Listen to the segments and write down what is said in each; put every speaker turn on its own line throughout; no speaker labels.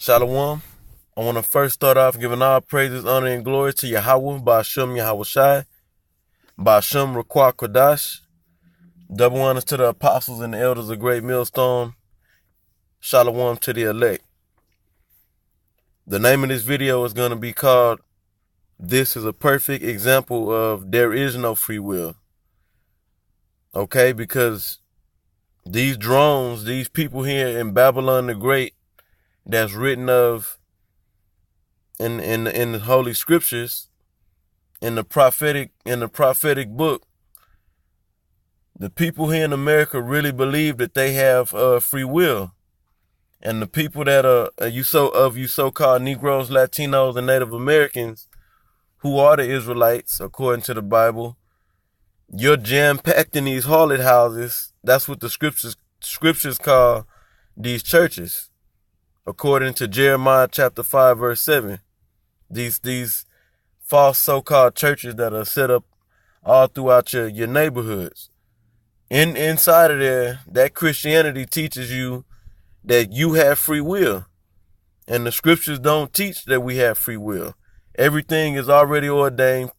Shalom. I want to first start off giving all praises, honor, and glory to Yahweh, Ba'ashem Yahweh Shai, Ba'ashem Raquah Kodash. Double honors to the apostles and the elders of Great Millstone. Shalom to the elect. The name of this video is going to be called, This is a Perfect Example of There Is No Free Will. Okay, because these drones, these people here in Babylon the Great, that's written of in the Holy Scriptures, in the prophetic book, the people here in America really believe that they have free will. And the people that you so-called Negroes, Latinos, and Native Americans, who are the Israelites according to the Bible, you're jam-packed in these harlot houses. That's what the scriptures call these churches, according to Jeremiah chapter 5 verse 7. These false so-called churches that are set up all throughout your neighborhoods. Inside of there, that Christianity teaches you that you have free will. And the scriptures don't teach that we have free will. Everything is already ordained,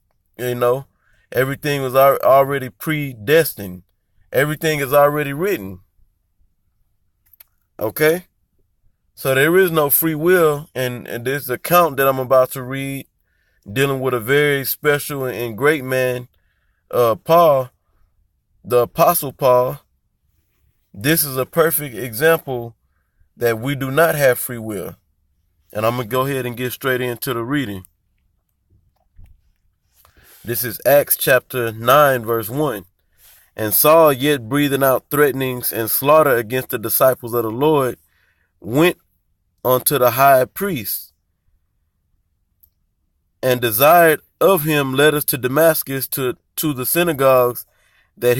Everything was already predestined. Everything is already written. Okay? So there is no free will, and this account that I'm about to read, dealing with a very special and great man, Paul, the Apostle Paul. This is a perfect example that we do not have free will. And I'm going to go ahead and get straight into the reading. This is Acts chapter 9, verse 1. And Saul, yet breathing out threatenings and slaughter against the disciples of the Lord, went unto the high priest and desired of him letters to Damascus to the synagogues, that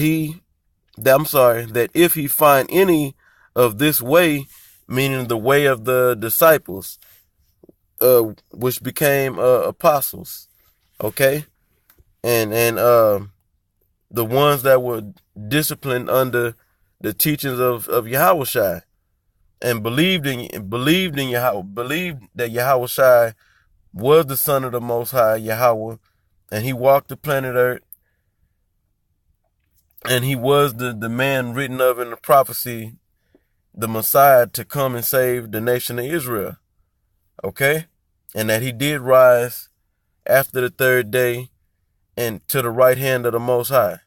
if he find any of this way, meaning the way of the disciples, which became apostles, okay, and the ones that were disciplined under the teachings of Yahushua, and believed in Yahweh, believed that Yahushua was the Son of the Most High, Yahweh, and he walked the planet Earth, and he was the man written of in the prophecy, the Messiah, to come and save the nation of Israel. Okay? And that he did rise after the third day and to the right hand of the Most High.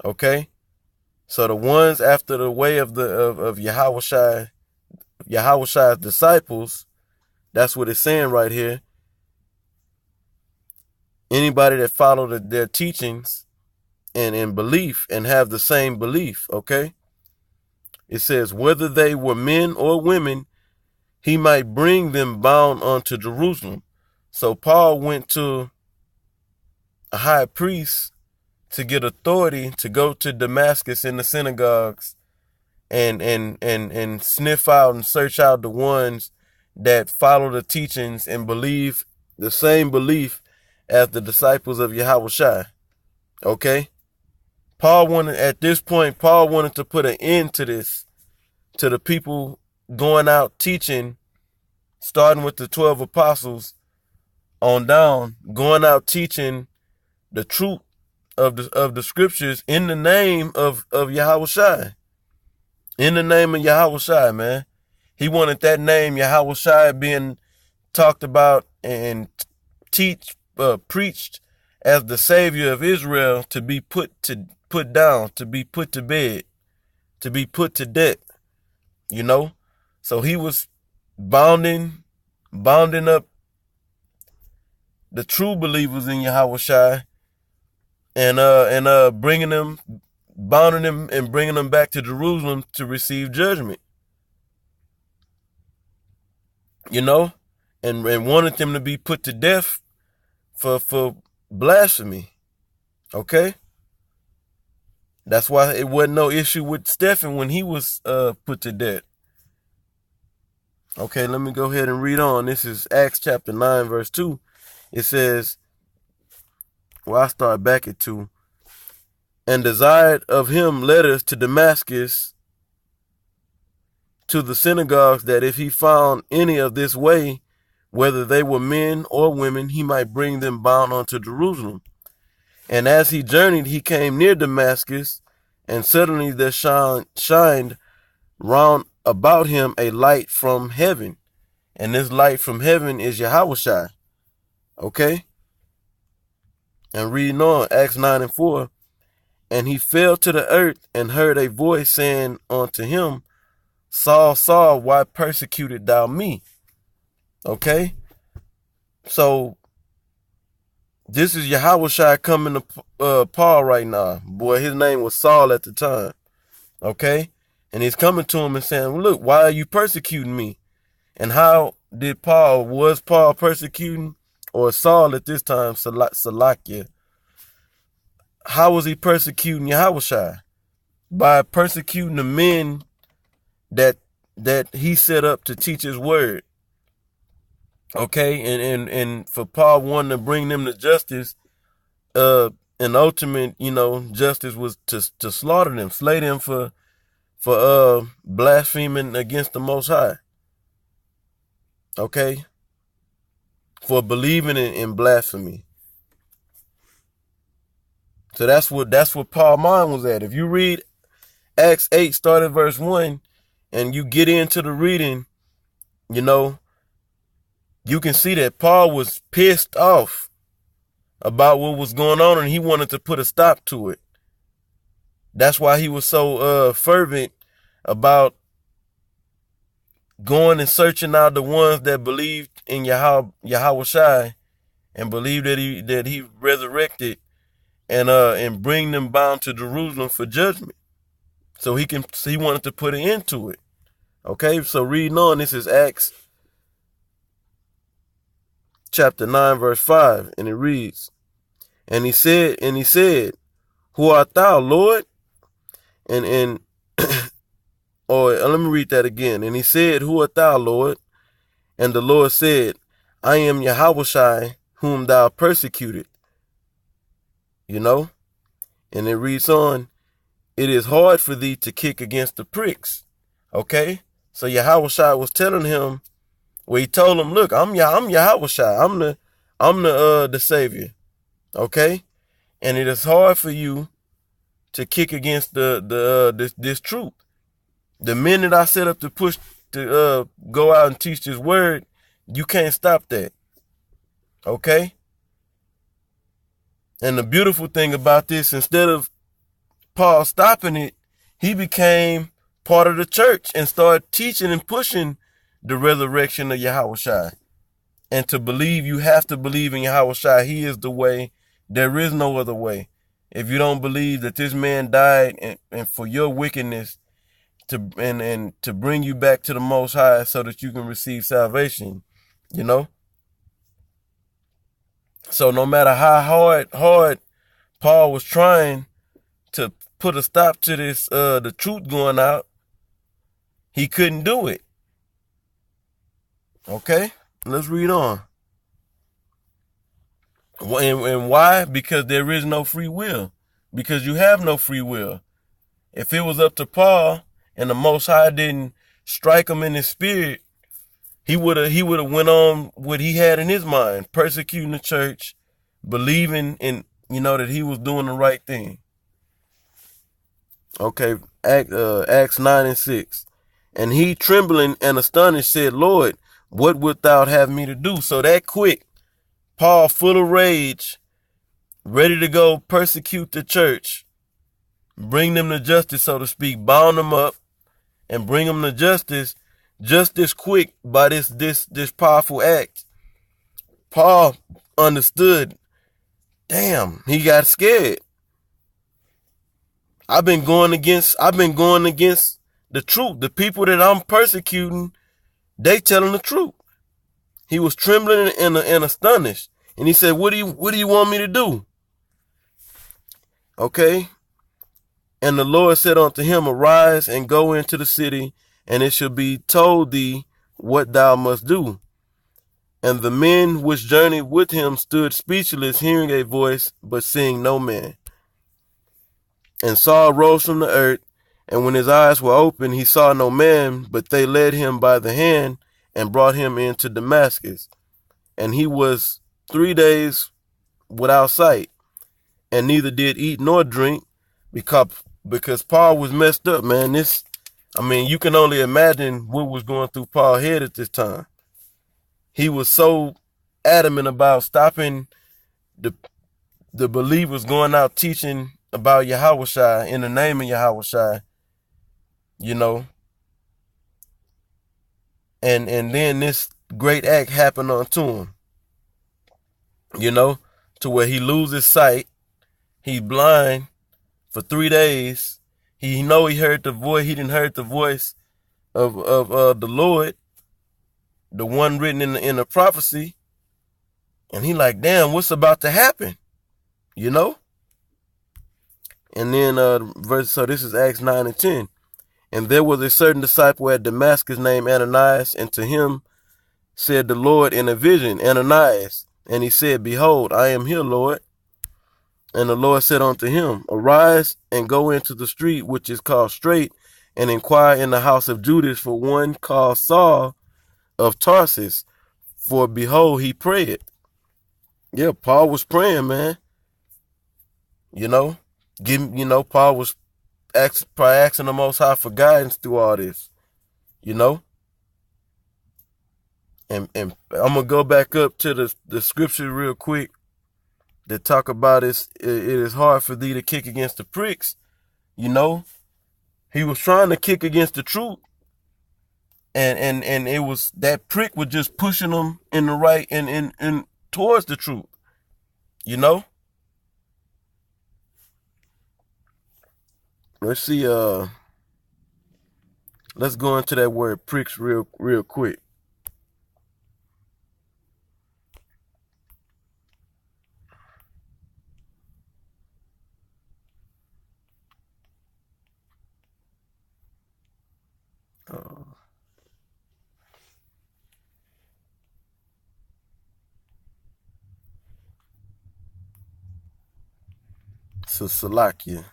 Okay? So the ones after the way of Yahushua's disciples, that's what it's saying right here. Anybody that followed their teachings and in belief and have the same belief, okay? It says, whether they were men or women, he might bring them bound unto Jerusalem. So Paul went to a high priest to get authority to go to Damascus in the synagogues and sniff out and search out the ones that follow the teachings and believe the same belief as the disciples of Yahushua. Okay? Paul wanted to put an end to this, to the people going out teaching, starting with the 12 apostles on down, going out teaching the truth of the scriptures in the name of Yahushua. In the name of Yahushua, man. He wanted that name, Yahushua, being talked about and preached as the Savior of Israel, to be put down, to be put to bed, to be put to death. So he was bounding up the true believers in Yahushua, and bringing them, bounding them, and bringing them back to Jerusalem to receive judgment. And wanted them to be put to death for blasphemy. Okay? That's why it wasn't no issue with Stephen when he was put to death. Okay, let me go ahead and read on. This is Acts chapter 9, verse 2. It says, I start back at 2. And desired of him letters to Damascus to the synagogues that if he found any of this way, whether they were men or women, he might bring them bound unto Jerusalem. And as he journeyed, he came near Damascus, and suddenly there shined round about him a light from heaven. And this light from heaven is Yahushua. Okay? And reading on, Acts 9:4. And he fell to the earth and heard a voice saying unto him, Saul, Saul, why persecutest thou me? Okay? So this is Yahushua coming to Paul right now. Boy, his name was Saul at the time. Okay? And he's coming to him and saying, look, why are you persecuting me? And how was Paul persecuting, or Saul at this time, Salakia? How was he persecuting Yahushua? By persecuting the men that he set up to teach his word. Okay, and for Paul wanting to bring them to justice, an ultimate, justice was to slaughter them, slay them for blaspheming against the Most High. Okay, for believing in blasphemy. So that's what Paul's mind was at. If you read Acts 8, start at verse 1, and you get into the reading, you can see that Paul was pissed off about what was going on, and he wanted to put a stop to it. That's why he was so fervent about going and searching out the ones that believed in Yahushua and believed that he resurrected, and bring them bound to Jerusalem for judgment. So he wanted to put an end to it. Okay, so reading on, this is Acts chapter 9, verse 5, and it reads, And he said, Who art thou, Lord? And or let me read that again. And he said, Who art thou, Lord? And the Lord said, I am Yahushua, whom thou persecuted. And it reads on, it is hard for thee to kick against the pricks. Okay? So Yahushua was telling him, he told him, look, I'm Yahushua. I'm the Savior. Okay? And it is hard for you to kick against this truth. The men that I set up to push to go out and teach this word, you can't stop that. Okay? And the beautiful thing about this, instead of Paul stopping it, he became part of the church and started teaching and pushing the resurrection of Yahushua. And to believe, you have to believe in Yahushua. He is the way. There is no other way. If you don't believe that this man died and for your wickedness and to bring you back to the Most High so that you can receive salvation, So no matter how hard Paul was trying to put a stop to this, the truth going out, he couldn't do it. Okay, let's read on. And why? Because there is no free will. Because you have no free will. If it was up to Paul and the Most High didn't strike him in his spirit, he would have went on what he had in his mind, persecuting the church, believing in, that he was doing the right thing. Okay, Acts 9:6. And he, trembling and astonished, said, Lord, what wilt thou have me to do? So that quick, Paul, full of rage, ready to go persecute the church, bring them to justice, so to speak, bound them up and bring them to justice, just this quick by this powerful act. Paul understood, damn, he got scared. I've been going against the truth. The people that I'm persecuting, they telling the truth. He was trembling and astonished. And he said, what do you want me to do? Okay. And the Lord said unto him, Arise and go into the city, and it shall be told thee what thou must do. And the men which journeyed with him stood speechless, hearing a voice, but seeing no man. And Saul rose from the earth And when his eyes were open, he saw no man, but they led him by the hand and brought him into Damascus. And he was 3 days without sight, and neither did eat nor drink, because Paul was messed up, man. You can only imagine what was going through Paul's head at this time. He was so adamant about stopping the believers going out teaching about Yahushua in the name of Yahushua, and then this great act happened unto him, to where he loses sight. He's blind for 3 days. He heard the voice. He didn't heard the voice of the Lord, the one written in the prophecy. And he like, damn, what's about to happen? And then so this is Acts 9 and 10. And there was a certain disciple at Damascus named Ananias, and to him said the Lord in a vision, Ananias. And he said, Behold, I am here, Lord. And the Lord said unto him, Arise and go into the street which is called Straight, and inquire in the house of Judas for one called Saul of Tarsus, for behold, he prayed. Yeah, Paul was praying, man. Paul was probably asking the Most High for guidance through all this, And I'm gonna go back up to the scripture real quick that talk about it is hard for thee to kick against the pricks. He was trying to kick against the truth, and it was that prick was just pushing him in the right and towards the truth. Let's see. Let's go into that word pricks real quick. So Salakia.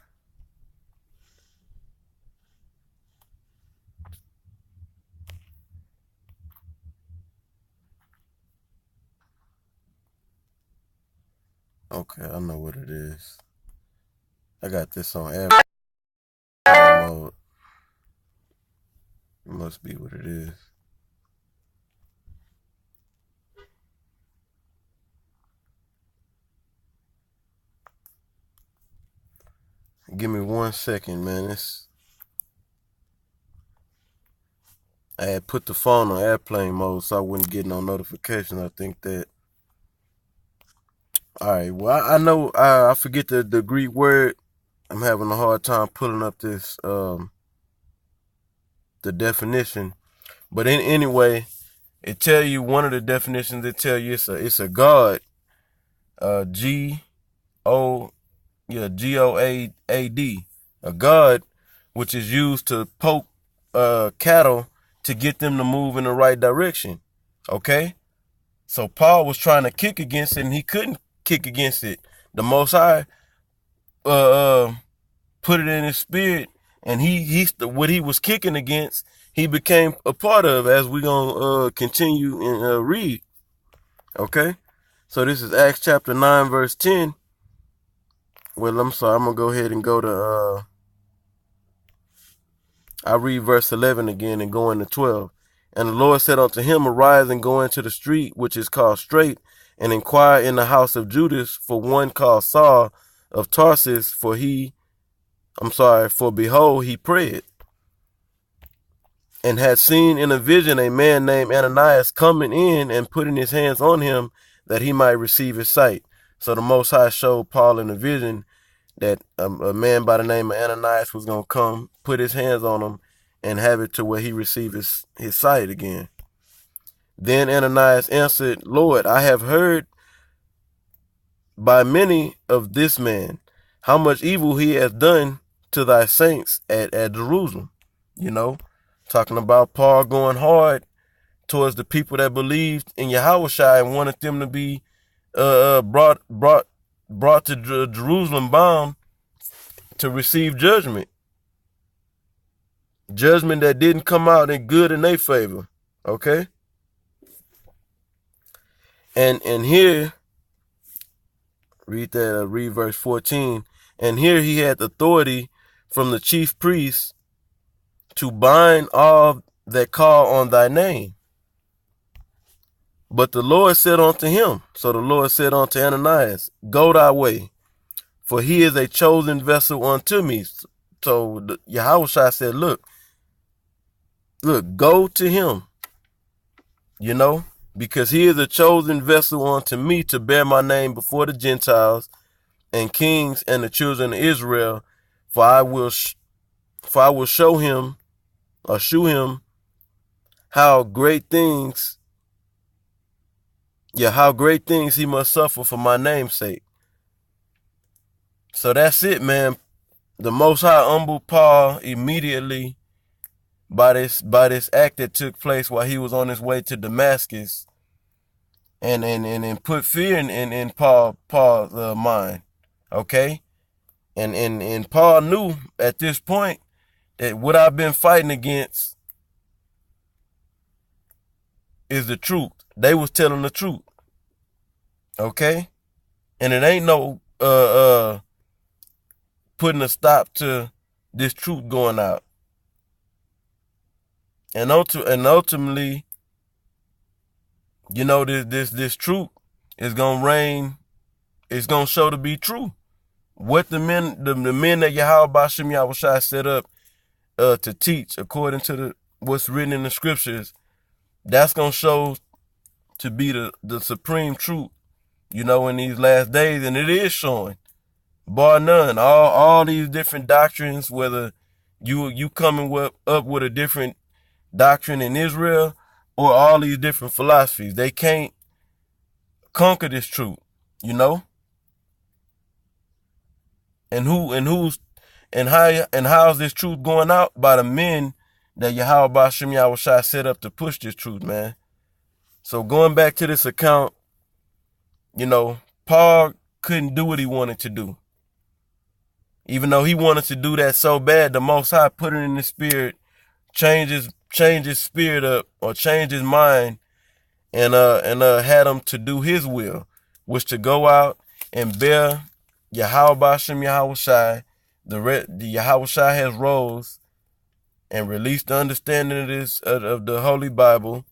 Okay, I know what it is. I got this on airplane mode. It must be what it is. Give me 1 second, man. I had put the phone on airplane mode so I wouldn't get no notification. I think that. All right. Well, I know I forget the Greek word. I'm having a hard time pulling up this the definition. But anyway, it tell you one of the definitions. It tell you it's a god. G-O-A-D. A god which is used to poke cattle to get them to move in the right direction. Okay? So Paul was trying to kick against it, and he couldn't kick against it. The Most High put it in his spirit, and what he was kicking against, he became a part of, as we're going to continue and read. Okay? So this is Acts chapter 9, verse 10. Well, I'm sorry. I'm going to go ahead and go to, I read verse 11 again and go into 12. And the Lord said unto him, Arise and go into the street which is called Straight, and inquire in the house of Judas for one called Saul of Tarsus, for behold, he prayed, and had seen in a vision a man named Ananias coming in and putting his hands on him that he might receive his sight. So the Most High showed Paul in a vision that a man by the name of Ananias was going to come, put his hands on him, and have it to where he received his sight again. Then Ananias answered, Lord, I have heard by many of this man how much evil he has done to thy saints at Jerusalem. Talking about Paul going hard towards the people that believed in Yahushua and wanted them to be brought to Jerusalem bound to receive judgment. Judgment that didn't come out in good in their favor. Okay? And here, read verse 14. And here he had authority from the chief priests to bind all that call on thy name. But the Lord said unto him, so the Lord said unto Ananias, go thy way, for he is a chosen vessel unto me. So Yahushua said, look, go to him, because he is a chosen vessel unto me to bear my name before the Gentiles and kings and the children of Israel, for I will show him how great things he must suffer for my name's sake. So that's it, man. The Most High humbled Paul immediately by this act that took place while he was on his way to Damascus, and put fear in Paul's mind. Okay? And Paul knew at this point that what I've been fighting against is the truth. They was telling the truth. Okay? And it ain't no putting a stop to this truth going out. And ultimately, this truth is gonna reign. It's gonna show to be true. What the men that Yahweh Ba'Shem Yahushua set up to teach according to what's written in the scriptures, that's gonna show to be the supreme truth, in these last days, and it is showing, bar none. All these different doctrines, whether you coming up with a different doctrine in Israel, or all these different philosophies, they can't conquer this truth, And how is this truth going out? By the men that Yahweh Ba'Shem Yahushua set up to push this truth, man. So going back to this account, Paul couldn't do what he wanted to do. Even though he wanted to do that so bad, the Most High put it in his spirit, change his spirit up, or change his mind, and had him to do his will, was to go out and bear Yahweh Ba'Shem Yahushua. The Yahushua has rose and released the understanding of the Holy Bible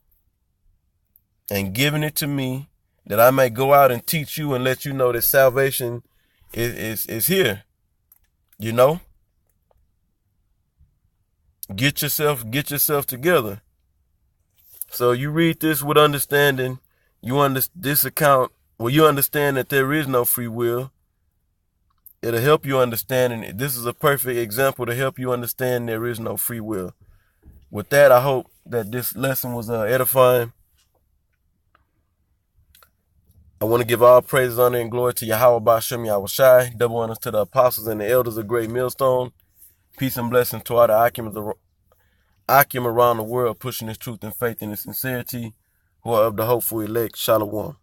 and given it to me, that I may go out and teach you and let you know that salvation is here. Get yourself together. So you read this with understanding. You understand that there is no free will. It'll help you understand, and this is a perfect example to help you understand there is no free will. With that, I hope that this lesson was edifying. I want to give all praises, honor, and glory to Yahweh Ba'Shem Yahushua. Double honors to the apostles and the elders of Great Millstone. Peace and blessings to all the Akim around the world, pushing this truth and faith and its sincerity, who are of the hopeful elect. Shalom.